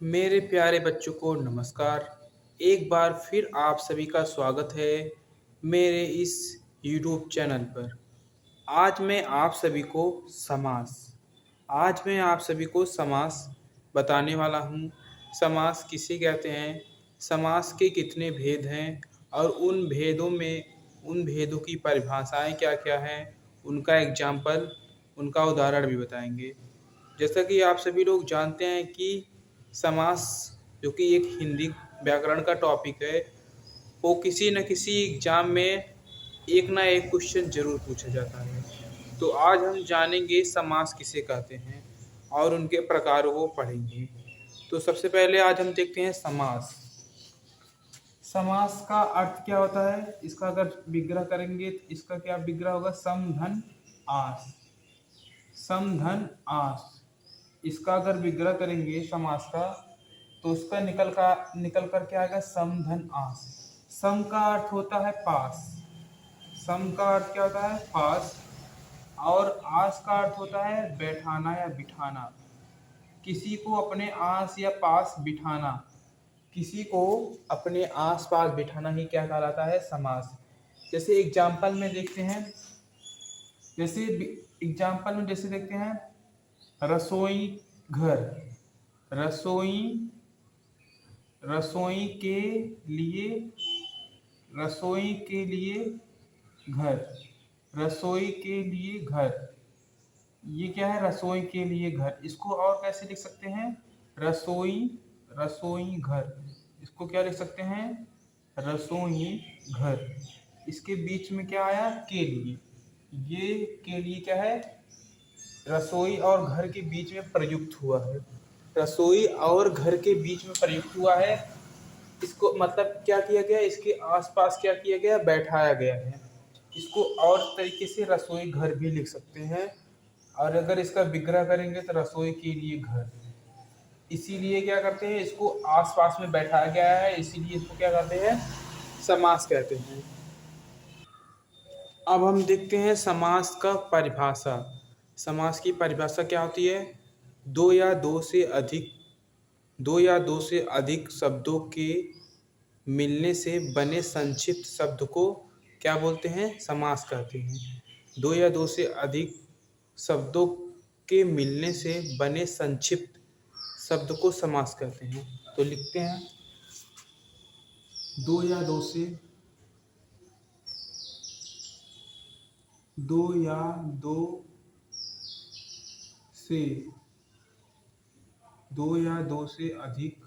मेरे प्यारे बच्चों को नमस्कार। एक बार फिर आप सभी का स्वागत है मेरे इस यूट्यूब चैनल पर। आज मैं आप सभी को समास बताने वाला हूँ। समास किसे कहते हैं, समास के कितने भेद हैं और उन भेदों की परिभाषाएं क्या-क्या हैं, उनका एग्जाम्पल, उनका उदाहरण भी बताएंगे। जैसा कि आप सभी लोग जानते हैं कि समास जो कि एक हिंदी व्याकरण का टॉपिक है, वो किसी न किसी एग्जाम में एक ना एक क्वेश्चन ज़रूर पूछा जाता है। तो आज हम जानेंगे समास किसे कहते हैं और उनके प्रकारों को पढ़ेंगे। तो सबसे पहले आज हम देखते हैं समास। समास का अर्थ क्या होता है, इसका अगर विग्रह करेंगे तो इसका क्या विग्रह होगा, सम धन आस। सम धन आस, इसका अगर विग्रह करेंगे समास का तो उसका निकल कर क्या आएगा, सम धन आस। सम का अर्थ होता है पास, सम का अर्थ क्या होता है, पास। और आस का अर्थ होता है बैठाना या बिठाना, किसी को अपने आस या पास बिठाना, किसी को अपने आस पास बिठाना ही क्या कहलाता है, समास। जैसे एग्जाम्पल में देखते हैं, जैसे देखते हैं, रसोई घर, रसोई रसोई के लिए रसोई के लिए घर, रसोई के लिए घर, ये क्या है, रसोई के लिए घर। इसको और कैसे लिख सकते हैं, रसोई रसोई घर, इसको क्या लिख सकते हैं, रसोई घर। इसके बीच में क्या आया, के लिए, ये के लिए क्या है, रसोई और घर के बीच में प्रयुक्त हुआ है, रसोई और घर के बीच में प्रयुक्त हुआ है। इसको मतलब क्या किया गया, इसके आसपास क्या किया गया, बैठाया गया है। इसको और तरीके से रसोई घर भी लिख सकते हैं, और अगर इसका विग्रह करेंगे तो रसोई के लिए घर। इसीलिए क्या करते हैं, इसको आसपास में बैठाया गया है, इसीलिए इसको क्या कहते हैं, समास कहते हैं। अब हम देखते हैं समास का परिभाषा। समास की परिभाषा क्या होती है, दो या दो से अधिक शब्दों के मिलने से बने संक्षिप्त शब्द को क्या बोलते हैं, समास कहते हैं। दो या दो से अधिक शब्दों के मिलने से बने संक्षिप्त शब्द को समास कहते हैं। तो लिखते हैं, दो या दो से दो या दो से दो या दो से अधिक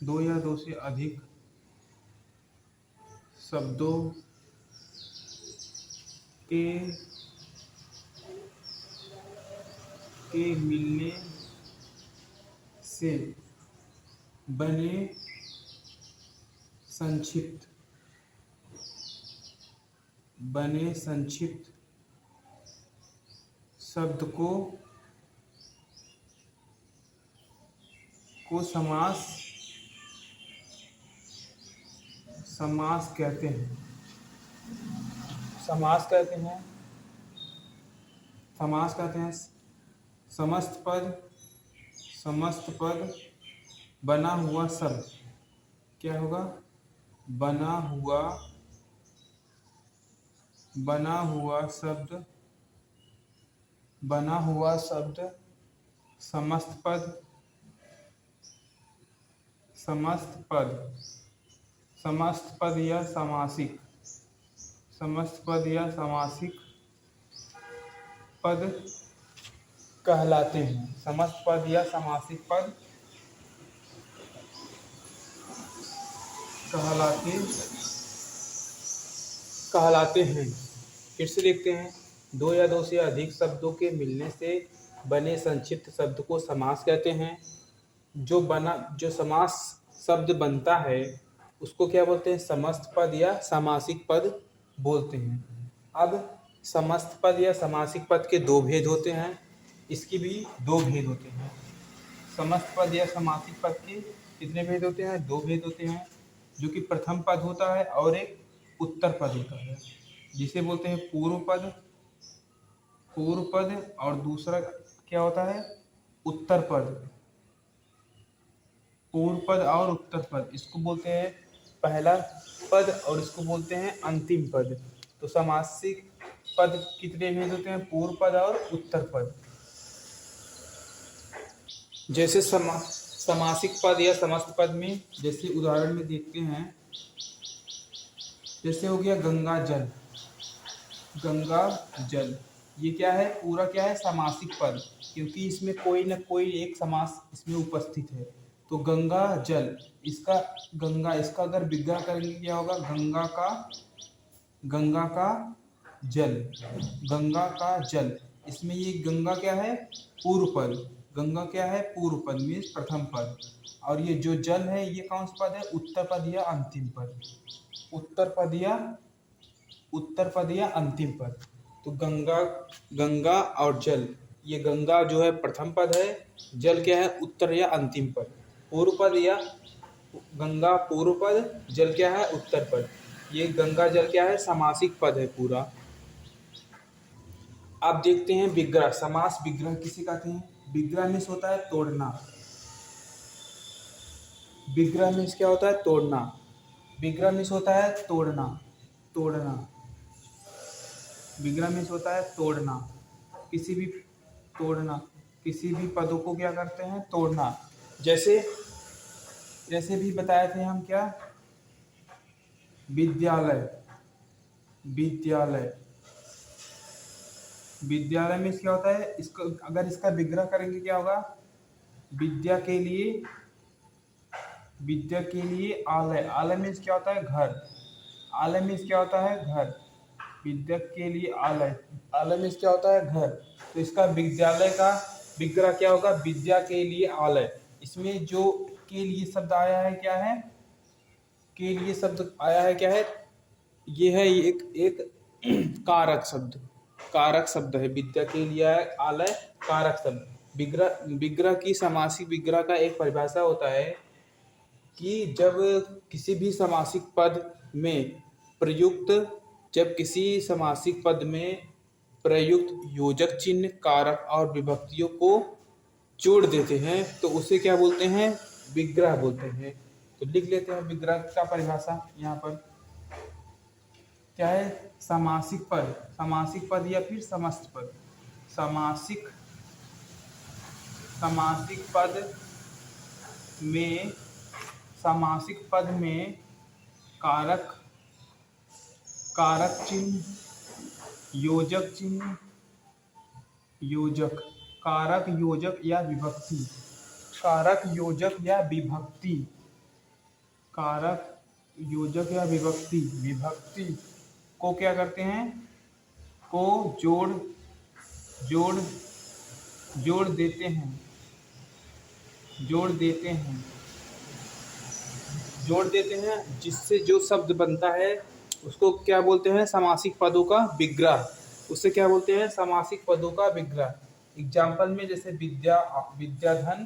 दो या दो से अधिक शब्दों के मिलने से बने संक्षिप्त शब्द को समास कहते हैं। समास कहते हैं समस्त पद बना हुआ शब्द, क्या होगा, बना हुआ शब्द समस्त पद या समासिक पद कहलाते हैं। समस्त पद या समासिक पद कहलाते हैं। फिर से देखते हैं, दो या दो से अधिक शब्दों के मिलने से बने संक्षिप्त शब्द को समास कहते हैं। जो समास शब्द बनता है उसको क्या बोलते हैं, समस्त पद या समासिक पद बोलते हैं। अब समस्त पद या समासिक पद के दो भेद होते हैं, इसकी भी दो भेद होते हैं। समस्त पद या समासिक पद के कितने भेद होते हैं, दो भेद होते हैं, जो कि प्रथम पद होता है और एक उत्तर पद होता है, जिसे बोलते हैं पूर्व पद, और दूसरा क्या होता है, उत्तर पद, पूर्व पद और उत्तर पद, इसको बोलते हैं पहला पद और इसको बोलते हैं अंतिम पद। तो समासिक पद कितने भेद होते हैं? पूर्व पद और उत्तर पद। जैसे समासिक पद या समस्त पद में, जैसे उदाहरण में देखते हैं, जैसे हो गया गंगा जल। गंगा जल ये क्या है? पूरा क्या है? समासिक पद, क्योंकि इसमें कोई न कोई एक समास इसमें उपस्थित है। तो गंगा जल, इसका गंगा, इसका अगर विग्रह करेंगे क्या होगा? गंगा का जल, गंगा का जल। इसमें ये गंगा क्या है? पूर्व पद। गंगा क्या है? पूर्व पद मीन्स प्रथम पद। और ये जो जल है ये कौन सा पद है? उत्तर पद या अंतिम पद। उत्तर पद या अंतिम पद। तो गंगा, गंगा और जल, ये गंगा जो है प्रथम पद है, जल क्या है? उत्तर या अंतिम पद। पूर्व पद या गंगा पूर्व पद, जल क्या है? उत्तर पद। ये गंगा जल क्या है? समासिक पद है पूरा। अब देखते हैं विग्रह। समास विग्रह किसे कहते हैं? विग्रह मीन्स होता है तोड़ना। विग्रह मीन्स क्या होता है? तोड़ना। विग्रह मीन्स होता है तोड़ना, तोड़ना। विग्रह मीन्स होता है तोड़ना, किसी भी तोड़ना, किसी भी पदों को क्या करते हैं? तोड़ना। जैसे जैसे भी बताए थे हम, क्या? विद्यालय, विद्यालय। विद्यालय में क्या होता है? इसको अगर इसका विग्रह करेंगे क्या होगा? विद्या के लिए, विद्या के लिए आलय। आलय मीन्स क्या होता है? घर। आलय मीन्स क्या होता है? घर। विद्या के लिए आलय, आलय मीन्स क्या होता है? घर। तो इसका विद्यालय का विग्रह क्या होगा? विद्या के लिए आलय। इसमें जो के लिए शब्द आया है क्या है? के लिए शब्द आया है क्या है? ये है एक एक कारक शब्द, कारक शब्द है। विद्या के लिए आलय कारक शब्द। विग्रह, विग्रह की समासिक विग्रह का एक परिभाषा होता है कि जब किसी भी समासिक पद में प्रयुक्त, जब किसी समासिक पद में प्रयुक्त योजक चिन्ह, कारक और विभक्तियों को जोड़ देते हैं तो उसे क्या बोलते हैं? विग्रह बोलते हैं। तो लिख लेते हैं विग्रह का परिभाषा यहाँ पर। क्या है? समासिक पद, समासिक पद या फिर समस्त पद। समासिक, समासिक पद में, समासिक पद में कारक, कारक चिन्ह, योजक चिन्ह, योजक, कारक, योजक या विभक्ति, कारक, योजक या विभक्ति, कारक, योजक या विभक्ति, विभक्ति को क्या करते हैं? को जोड़, जोड़, जोड़ देते हैं, जोड़ देते हैं, जोड़ देते हैं, जिससे जो शब्द बनता है उसको क्या बोलते हैं? समासिक पदों का विग्रह। उसे क्या बोलते हैं? समासिक पदों का विग्रह। एग्जाम्पल में जैसे विद्या, विद्याधन,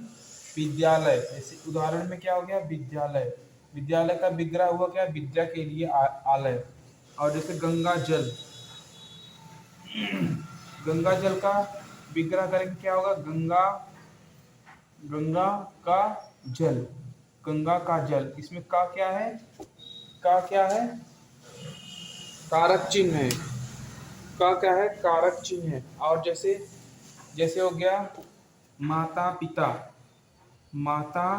विद्यालय। जैसे उदाहरण में क्या हो गया? विद्यालय। विद्यालय का विग्रह हुआ क्या? विद्या के लिए आलय। और जैसे गंगा जल, गंगा जल का विग्रह करेंगे क्या होगा? गंगा, गंगा का जल, गंगा का जल। इसमें का क्या है? का क्या है? कारक चिन्ह है। का क्या है? कारक चिन्ह है। और जैसे जैसे हो गया माता पिता, माता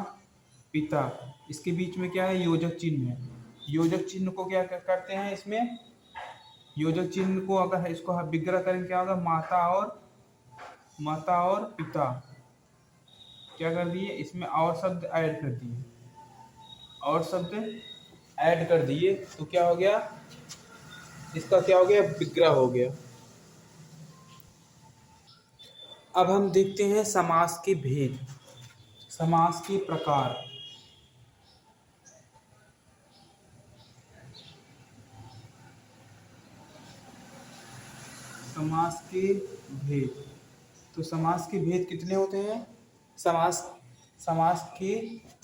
पिता, इसके बीच में क्या है? योजक चिन्ह है। योजक चिन्ह को क्या करते हैं? इसमें योजक चिन्ह को अगर इसको विग्रह करेंगे क्या होगा? माता और, माता और पिता। क्या कर दिए? इसमें और शब्द ऐड कर दिए, और शब्द ऐड कर दिए तो क्या हो गया? इसका क्या हो गया? विग्रह हो गया। अब हम देखते हैं समास के भेद, समास के प्रकार। समास के भेद। तो समास के भेद कितने होते हैं? समास, समास के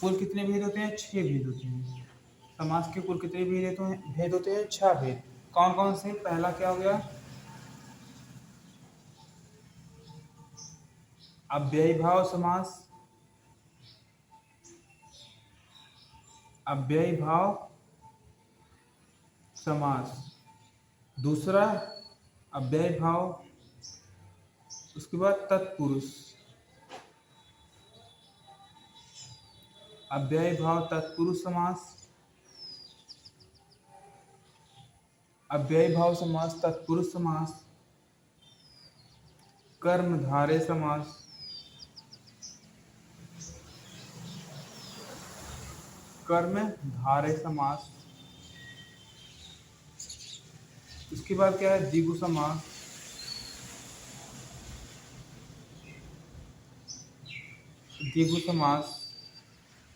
कुल कितने भेद होते हैं? 6 भेद होते हैं। समास के कुल कितने भेद होते हैं? भेद होते हैं 6 भेद। कौन कौन से? पहला क्या हो गया? अव्ययीभाव समास, अव्ययीभाव समास। दूसरा अव्ययीभाव, उसके बाद तत्पुरुष, अव्ययीभाव तत्पुरुष समास, अव्ययीभाव समास, तत्पुरुष समास, कर्मधारय समास, कर्मधारय समास। उसके बाद क्या है, द्विगु समास, द्विगु समास।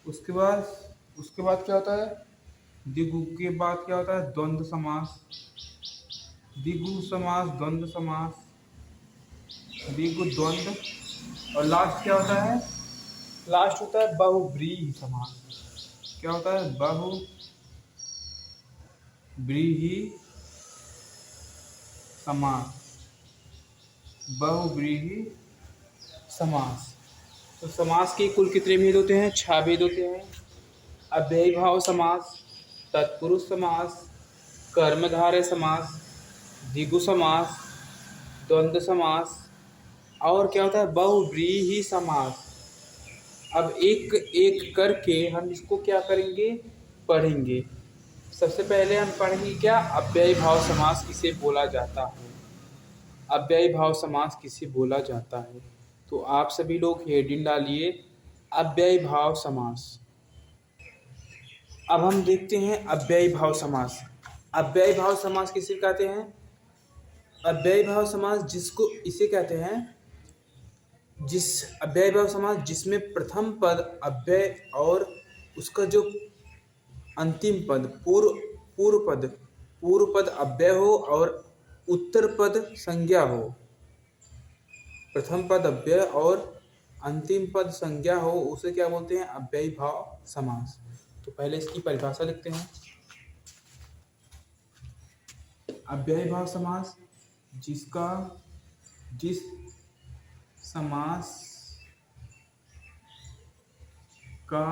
उसके बाद क्या होता है, द्विगु के बाद क्या होता है, द्वंद्व समास, द्विगु समास, द्वंद्व समास, द्विगु, द्वंद्व। और लास्ट क्या होता है, लास्ट होता है बहुव्रीहि समास। क्या होता है, बहुव्रीहि समास, बहुव्रीहि समास। तो समास के कुल कितने भेद होते हैं, 6 भेद होते हैं। अव्ययीभाव समास, तत्पुरुष समास, कर्मधारय समास, द्विगु समास, द्वंद्व समास, और क्या होता है, बहुव्रीहि समास। अब एक एक करके हम इसको क्या करेंगे, पढ़ेंगे। सबसे पहले हम पढ़ेंगे क्या, अव्ययीभाव समास किसे बोला जाता है, अव्ययीभाव समास किसे बोला जाता है। तो आप सभी लोग हेडिंग डालिए, अव्ययीभाव समास। अब हम देखते हैं अव्ययीभाव समास। अव्ययीभाव समास किसे कहते हैं, अव्ययीभाव समास जिसको इसे कहते हैं, जिस अव्ययीभाव समास जिसमें प्रथम पद अव्यय और उसका जो अंतिम पद पूर्व पद अव्यय हो और उत्तर पद संज्ञा हो। प्रथम पद अव्यय और अंतिम पद संज्ञा हो, उसे क्या बोलते हैं, अव्ययीभाव समास। तो पहले इसकी परिभाषा लिखते हैं। अव्ययीभाव समास जिस समास का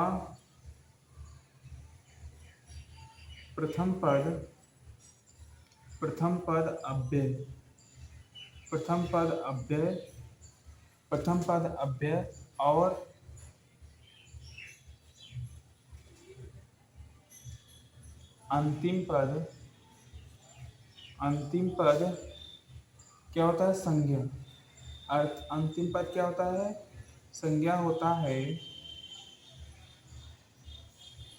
प्रथम पद अव्यय और अंतिम पद क्या होता है, संज्ञा। अंतिम पद क्या होता है, संज्ञा होता है।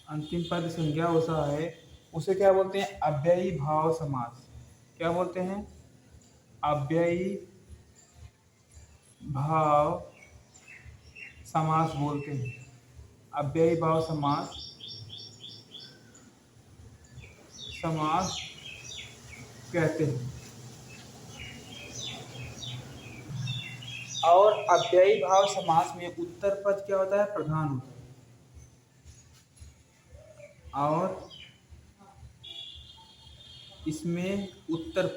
अंतिम पद संज्ञा होता है, उसे क्या बोलते हैं, अव्ययीभाव समास। क्या बोलते हैं, अव्ययीभाव समास बोलते हैं। अव्ययीभाव समास कहते हैं। और अव्ययीभाव समास में उत्तर पद क्या होता है, प्रधान होता है। और इसमें उत्तर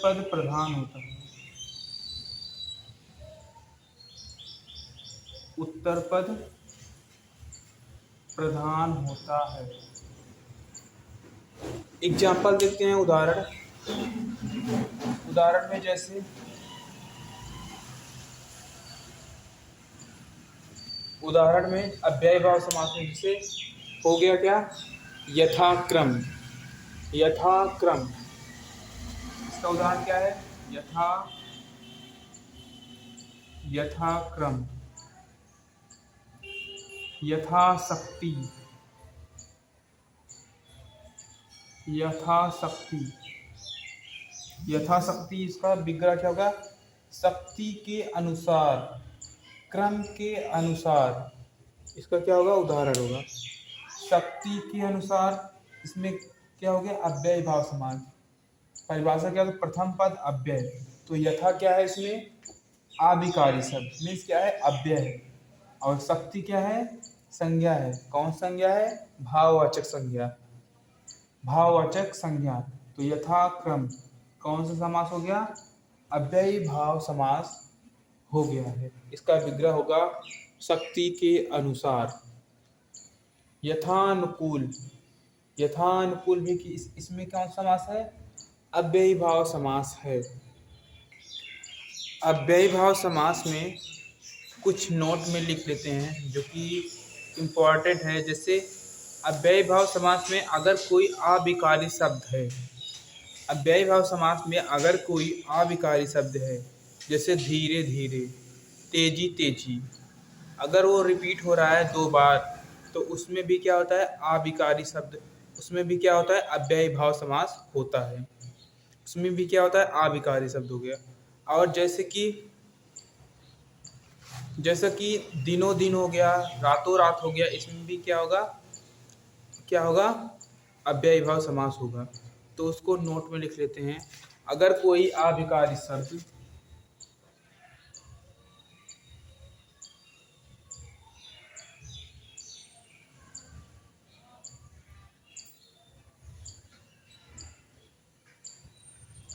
पद प्रधान होता है। उत्तर पद प्रधान होता है। एग्जाम्पल देखते हैं, उदाहरण में जैसे उदाहरण में अव्ययीभाव समास में जैसे हो गया क्या, यथाक्रम। इसका उदाहरण क्या है, यथाक्रम, यथाशक्ति, इसका विग्रह क्या होगा, शक्ति के अनुसार, क्रम के अनुसार। इसका क्या होगा, उदाहरण होगा, शक्ति के अनुसार। इसमें क्या हो गया, अव्ययीभाव समास। परिभाषा क्या होगी, प्रथम पद अव्यय। तो यथा क्या है, इसमें आविकारी शब्द मीन्स क्या है, अव्यय है। और शक्ति क्या है, संज्ञा है। कौन संज्ञा है, भाववाचक संज्ञा। भाववाचक संज्ञा। तो यथाक्रम कौन सा समास हो गया? अव्ययी भाव समास हो गया है। इसका विग्रह होगा शक्ति के अनुसार। यथानुकूल, यथानुकूल भी कि इसमें कौन सा समास है? अव्ययी भाव समास है। अव्ययी भाव समास में कुछ नोट में लिख लेते हैं जो कि इम्पॉर्टेंट है। जैसे अव्ययी भाव समास में अगर कोई अविकारी शब्द है, अव्ययी भाव समास में अगर कोई अविकारी शब्द है, जैसे धीरे धीरे, तेजी तेजी, अगर वो रिपीट हो रहा है 2 बार, तो उसमें भी क्या होता है? अविकारी शब्द, उसमें भी क्या होता है? अव्ययी भाव समास होता है। उसमें भी क्या होता है? अविकारी शब्द हो गया। और जैसे कि दिनों दिन हो गया, रातों रात हो गया, इसमें भी क्या होगा? क्या होगा? अव्ययी भाव समास होगा। तो उसको नोट में लिख लेते हैं। अगर कोई अविकारी शब्द,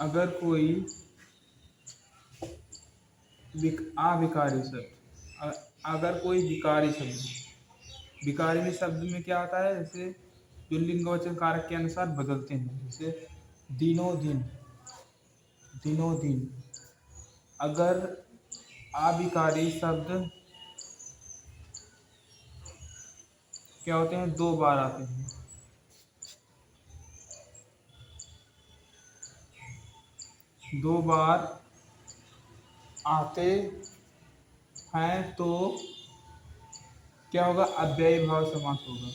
अगर कोई अविकारी शब्द, अगर कोई विकारी शब्द, विकारी शब्द में क्या होता है? जैसे जो लिंग वचन कारक के अनुसार बदलते हैं, जैसे दिनों दिन, दिनों दिन। अगर अविकारी शब्द क्या होते हैं? 2 बार आते हैं, 2 बार आते हैं तो क्या होगा? अव्ययी भाव समास होगा।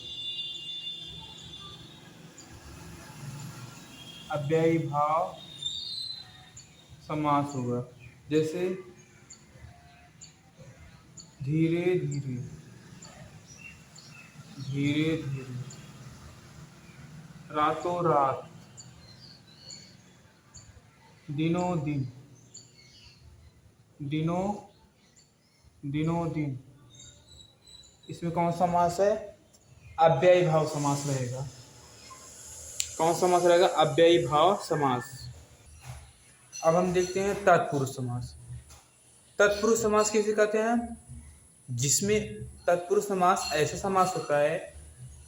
अव्ययी भाव समास होगा। जैसे धीरे धीरे, धीरे धीरे, रातों रात, दिनों दिन, दिनों दिनों दिन। इसमें कौन सा समास है? अव्ययी भाव समास रहेगा। कौन सा समास रहेगा? अव्ययी भाव समास। अब हम देखते हैं तत्पुरुष समास। तत्पुरुष समास किसे कहते हैं? जिसमें तत्पुरुष समास ऐसा समास होता है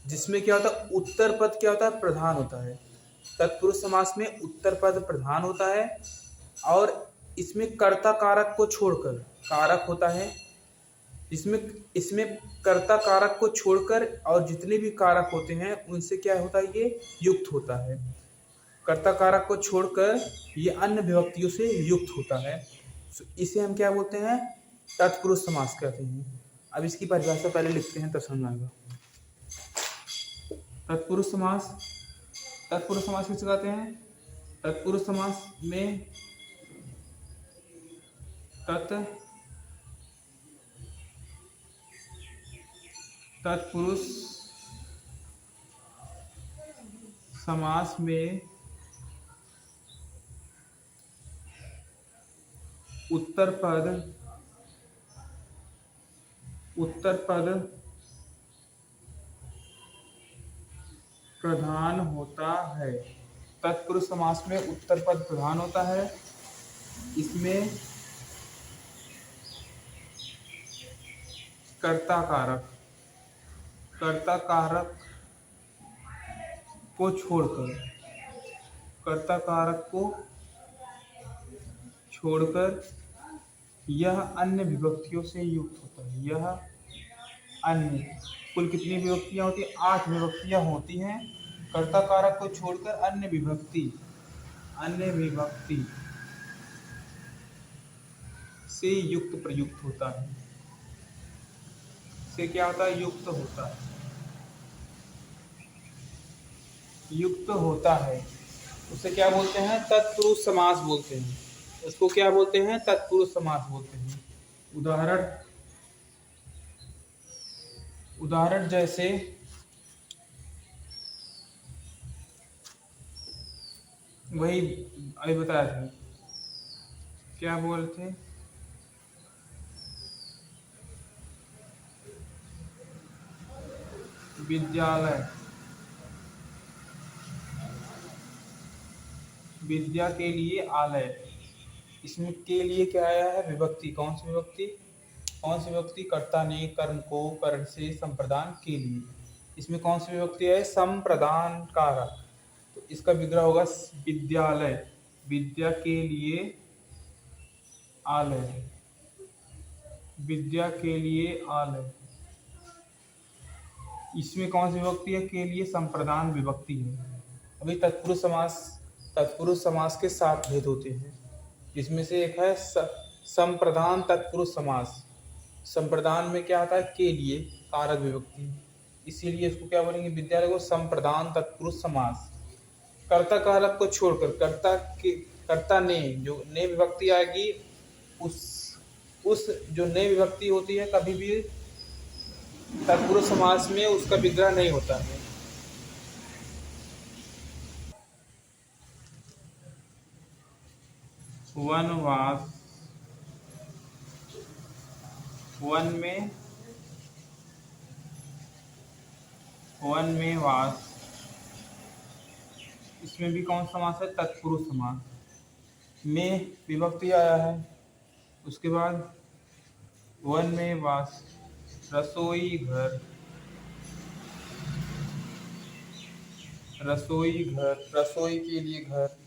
जिसमें क्या होता है? उत्तर पद क्या होता है? प्रधान होता है। तत्पुरुष समास में उत्तर पद प्रधान होता है और इसमें कर्ता कारक को छोड़कर कारक होता है। इसमें इसमें कर्ता कारक को छोड़कर और जितने भी कारक होते हैं उनसे क्या होता है? ये युक्त होता है। कर्ता कारक को छोड़कर ये अन्य विभक्तियों से युक्त होता है। इसे हम क्या बोलते हैं? तत्पुरुष समास कहते हैं। अब इसकी परिभाषा पहले लिखते हैं तब समझ आएगा। तत्पुरुष समास, तत्पुरुष समास किसे कहते हैं? तत्पुरुष समास में तत्पुरुष समास में उत्तर पद प्रधान होता है। तत्पुरुष समास में उत्तर पद प्रधान होता है। इसमें कर्ता कारक को छोड़कर, कर्ता कारक को छोड़कर यह अन्य विभक्तियों से युक्त होता है। यह अन्य, कुल कितनी विभक्तियां होती हैं? 8 विभक्तियां होती हैं। कर्ता कारक को छोड़कर अन्य विभक्ति से युक्त प्रयुक्त होता है। से क्या होता है? युक्त होता है, युक्त होता है। उसे क्या बोलते हैं? तत्पुरुष समास बोलते हैं। उसको क्या बोलते हैं? तत्पुरुष समास बोलते हैं। उदाहरण जैसे वही अभी बताया था, क्या बोल थे? विद्यालय, विद्या के लिए आलय। इसमें के लिए क्या आया है? विभक्ति। कौन सी विभक्ति? कौन सी विभक्ति? कर्ता ने कर्म को कर्ण से संप्रदान के लिए। इसमें कौन सी विभक्ति है? संप्रदान कारक। तो इसका विग्रह होगा विद्यालय। विद्या के लिए आलय। विद्या के लिए आलय। इसमें कौन सी विभक्ति है? के लिए संप्रदान विभक्ति है। अभी तत्पुरुष समास, तत्पुरुष समास के 7 भेद होते हैं। इसमें से एक है संप्रदान तत्पुरुष समास। संप्रदान में क्या आता है? के लिए कारक विभक्ति, इसीलिए इसको क्या बोलेंगे? विद्यालय को संप्रदान तत्पुरुष समास। कर्ता कारक को छोड़कर कर्ता ने जो ने विभक्ति आएगी, उस जो ने विभक्ति होती है कभी भी तत्पुरुष समास में उसका विग्रह नहीं होता है। वनवास, वन में वास। इसमें भी कौन समास है? तत्पुरुष समास। में विभक्ति आया है, उसके बाद वन में वास। रसोई घर, रसोई घर, रसोई के लिए घर।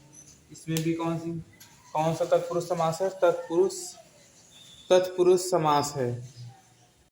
इसमें भी कौन सा तत्पुरुष समास है? तत्पुरुष समास है।